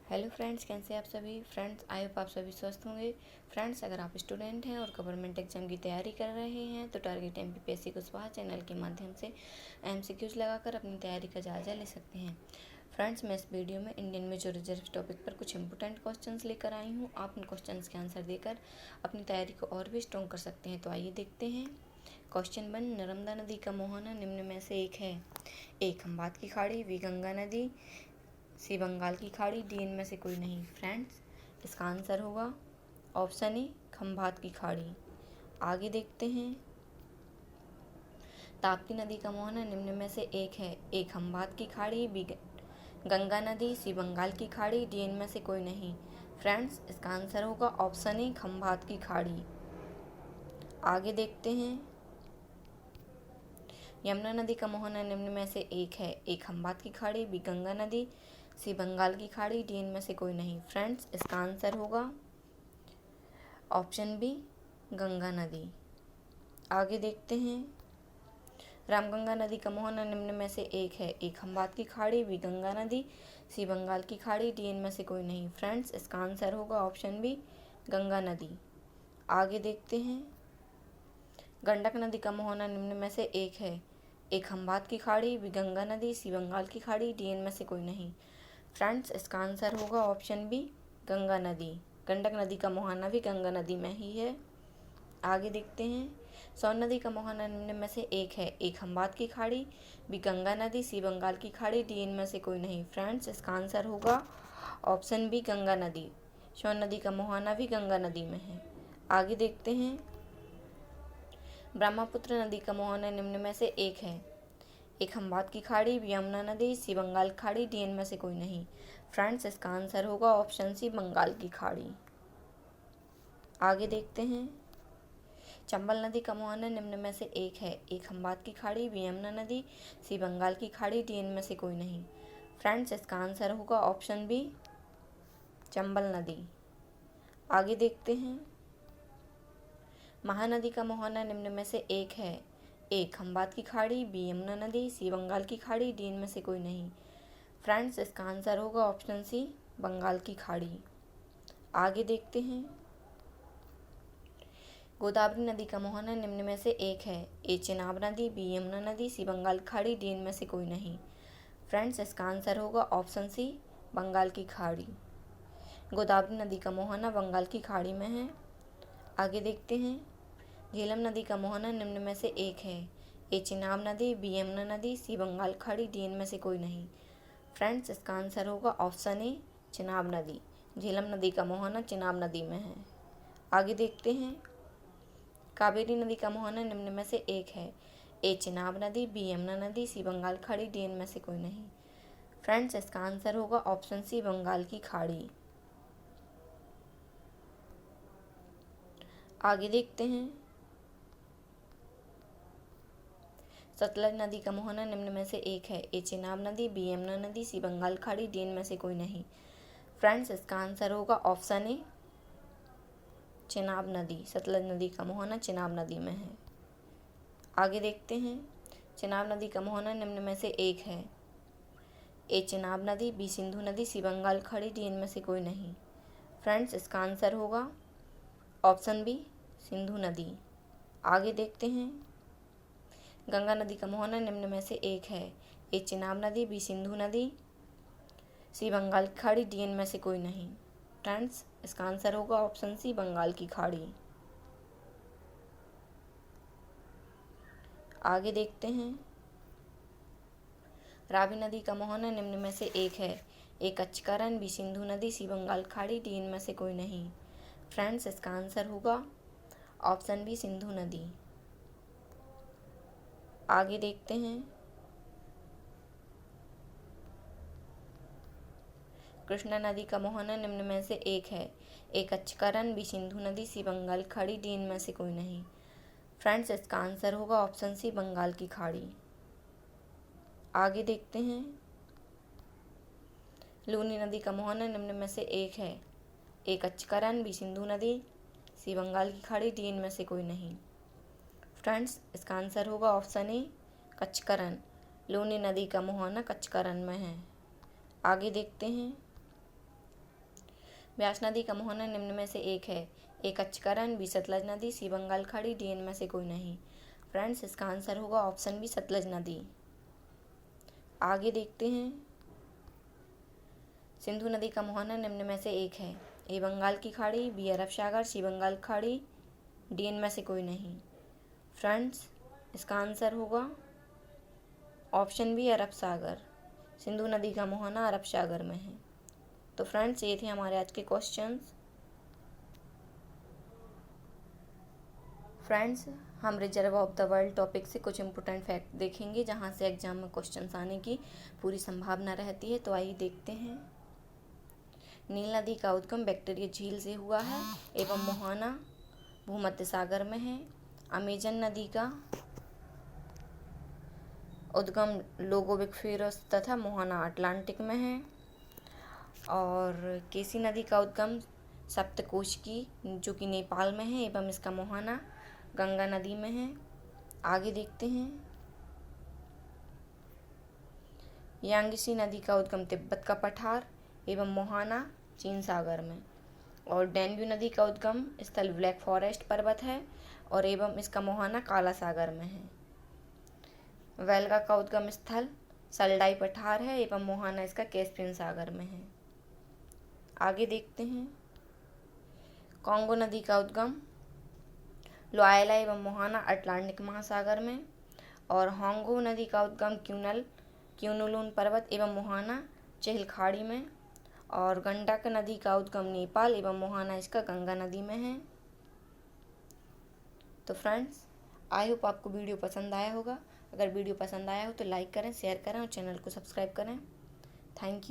Hello friends, कैसे आप सभी फ्रेंड्स। आई होप आप सभी स्वस्थ होंगे। फ्रेंड्स, अगर आप स्टूडेंट हैं और गवर्नमेंट एग्जाम की तैयारी कर रहे हैं तो टारगेट एमपीपीएससी कुशवाहा चैनल के माध्यम से एमसीक्यूज लगाकर अपनी तैयारी का जायजा ले सकते हैं। फ्रेंड्स, मैं इस वीडियो में इंडियन मेजर रिजर्व टॉपिक पर कुछ इंपोर्टेंट क्वेश्चंस लेकर आई हूँ। आप उन क्वेश्चंस के आंसर देकर अपनी तैयारी को और भी स्ट्रॉन्ग कर सकते हैं। तो आइए देखते हैं। क्वेश्चन 1, नर्मदा नदी का मोहना निम्न में से एक है। ए, खंभात की खाड़ी, बी, गंगा नदी, सी, बंगाल की खाड़ी, डी, इनमें से कोई नहीं। फ्रेंड्स, इसका आंसर होगा ऑप्शन ए, खंभात की खाड़ी। आगे देखते हैं। ताप्ती नदी का मोहना निम्न में से एक है। ए, खंभात की खाड़ी, बी, गंगा नदी, सी, बंगाल की खाड़ी, डी, इनमें से कोई नहीं। फ्रेंड्स, इसका आंसर होगा ऑप्शन ए, खंभात की खाड़ी। आगे देखते हैं। यमुना नदी का मोहना निम्न में से एक है। ए, खंभात की खाड़ी, बी, गंगा नदी, सी, बंगाल की खाड़ी, डी, इनमें से कोई नहीं। फ्रेंड्स, इसका आंसर होगा ऑप्शन बी, गंगा नदी। आगे देखते हैं। रामगंगा नदी का मोहना निम्न में से एक है। ए, खंभात की खाड़ी, बी, गंगा नदी, सी, बंगाल की खाड़ी, डी, इनमें से कोई नहीं। फ्रेंड्स, इसका आंसर होगा ऑप्शन बी, गंगा नदी। आगे देखते हैं। गंडक नदी का मोहना निम्न में से एक है। ए, खंभात की खाड़ी, बी, गंगा नदी, सी, बंगाल की खाड़ी, डी, इनमें से कोई नहीं। फ्रेंड्स, इसका आंसर होगा ऑप्शन बी, गंगा नदी। गंडक नदी का मोहना भी गंगा नदी में ही है। आगे देखते हैं। सोन नदी का मोहना निम्न में से एक है। ए, खंभात की खाड़ी, बी, गंगा नदी, सी, बंगाल की खाड़ी, डी, इनमें से कोई नहीं। फ्रेंड्स, इसका आंसर होगा ऑप्शन बी, गंगा नदी। सोन नदी का मोहना भी गंगा नदी में है। आगे देखते हैं। ब्रह्मपुत्र नदी का मोहना निम्न में से एक है। ए, खंभात की खाड़ी, बी, यमुना नदी, सी, बंगाल खाड़ी, डी, इनमें से कोई नहीं। फ्रेंड्स, इसका आंसर होगा ऑप्शन सी, बंगाल की खाड़ी। आगे देखते हैं। चंबल नदी का मोहना निम्न में से एक है। ए, खंभात की खाड़ी, बी, यमुना नदी, सी, बंगाल की खाड़ी, डी, इनमें से कोई नहीं। फ्रेंड्स, इसका आंसर होगा ऑप्शन बी, चंबल नदी। आगे देखते हैं। महानदी का मोहना निम्न में से एक है। ए, खंभात की खाड़ी, बी, यमुना नदी, सी, बंगाल की खाड़ी, डी, इनमें से कोई नहीं। फ्रेंड्स, इसका आंसर होगा ऑप्शन सी, बंगाल की खाड़ी। आगे देखते हैं। गोदावरी नदी का मोहना निम्न में से एक है। ए, चेनाब नदी, बी, यमुना नदी, सी, बंगाल खाड़ी, डी, इनमें से कोई नहीं। फ्रेंड्स, इसका आंसर होगा ऑप्शन सी, बंगाल की खाड़ी। गोदावरी नदी का मोहना बंगाल की खाड़ी में है। आगे देखते हैं। झेलम नदी का मोहना निम्न में से एक है। ए, चिनाब नदी, बी, यमुना नदी, सी, बंगाल खाड़ी, डी, इनमें से कोई नहीं। फ्रेंड्स, इसका आंसर होगा ऑप्शन ए, चिनाब नदी। झेलम नदी का मोहना चिनाब नदी में है। आगे देखते हैं। कावेरी नदी का मोहना निम्न में से एक है। ए, चिनाब नदी, बी, यमुना नदी, सी, बंगाल खाड़ी, डी, इनमें से कोई नहीं। फ्रेंड्स, इसका आंसर होगा ऑप्शन सी, बंगाल की खाड़ी। आगे देखते हैं। सतलज नदी का मोहना निम्न में से एक है। ए, चिनाब नदी, बी, यमुना नदी, सी, बंगाल खाड़ी, डी, इनमें से कोई नहीं। फ्रेंड्स, इसका आंसर होगा ऑप्शन ए, चिनाब नदी। सतलज नदी का मोहना चिनाब नदी में है। आगे देखते हैं। चिनाब नदी का मोहना निम्न में से एक है। ए, चिनाब नदी, बी, सिंधु नदी, सी, बंगाल खाड़ी, डी, इनमें से कोई नहीं। फ्रेंड्स, इसका आंसर होगा ऑप्शन बी, सिंधु नदी। आगे देखते हैं। गंगा नदी का मोहना निम्न में से एक है। ए, चिनाब नदी, बी, सिंधु नदी, सी, बंगाल की खाड़ी, डी, इनमें से कोई नहीं। फ्रेंड्स, इसका आंसर होगा ऑप्शन सी, बंगाल की खाड़ी। आगे देखते हैं। रावी नदी का मोहना निम्न में से एक है। ए, कच्छकारन, बी, सिंधु नदी, सी, बंगाल खाड़ी, डी, इनमें से कोई नहीं। फ्रेंड्स, इसका आंसर होगा ऑप्शन बी, सिंधु नदी। आगे देखते हैं। कृष्णा नदी का मोहना निम्न में से एक है। ए, कच्छकारन, बी, सिंधु नदी, सी, बंगाल खाड़ी, डी, इनमें से कोई नहीं। फ्रेंड्स, इसका आंसर होगा ऑप्शन सी, बंगाल की खाड़ी। आगे देखते हैं। लूनी नदी का मोहना निम्न में से एक है। ए, कच्छकारन, बी, सिंधु नदी, सी, बंगाल की खाड़ी, डी, इनमें से कोई नहीं। फ्रेंड्स, इसका आंसर होगा ऑप्शन ए, कच्छकारन। लूनी नदी का मोहना कच्छकारन में है। आगे देखते हैं। ब्यास नदी का मोहना निम्न में से एक है। ए कच्छकरण, बी सतलज नदी, सी बंगाल खाड़ी, डी इनमें से कोई नहीं। फ्रेंड्स, इसका आंसर होगा ऑप्शन बी सतलज नदी। आगे देखते हैं। सिंधु नदी का मोहना निम्न में से एक है। ए बंगाल की खाड़ी, बी अरब सागर, सी बंगाल खाड़ी, डी इनमें से कोई नहीं। फ्रेंड्स, इसका आंसर होगा ऑप्शन बी अरब सागर। सिंधु नदी का मोहना अरब सागर में है। तो फ्रेंड्स, ये थे हमारे आज के क्वेश्चंस। फ्रेंड्स, हम reserve of the world topic से कुछ इंपॉर्टेंट फैक्ट देखेंगे जहाँ से एग्जाम में क्वेश्चंस आने की पूरी संभावना रहती है। तो आइए देखते हैं। नील नदी का उद्गम विक्टोरिया झील से हुआ है एवं मोहना भूमध्य सागर में है। अमेजन नदी का उद्गम लोगोविक फेरस तथा मोहना अटलांटिक में है। और केसी नदी का उद्गम सप्तकोशी जो कि नेपाल में है एवं इसका मोहना गंगा नदी में है। आगे देखते हैं। यांगसी नदी का उद्गम तिब्बत का पठार एवं मोहना चीन सागर में। और डेन्यू नदी का उद्गम स्थल ब्लैक फॉरेस्ट पर्वत है और एवं इसका मोहना काला सागर में है। वेल्गा का उद्गम स्थल सल्डाई पठार है एवं मोहना इसका कैस्पियन सागर में है। आगे देखते हैं। कांगो नदी का उद्गम लोआयला एवं मोहना अटलांटिक महासागर में। और होंगो नदी का उद्गम क्यूनुलुन पर्वत एवं मोहना चेहल खाड़ी में। और गंडक नदी का उद्गम नेपाल एवं मोहना इसका गंगा नदी में है। तो फ्रेंड्स, आई होप आपको वीडियो पसंद आया होगा। अगर वीडियो पसंद आया हो तो लाइक करें, शेयर करें और चैनल को सब्सक्राइब करें। Thank you.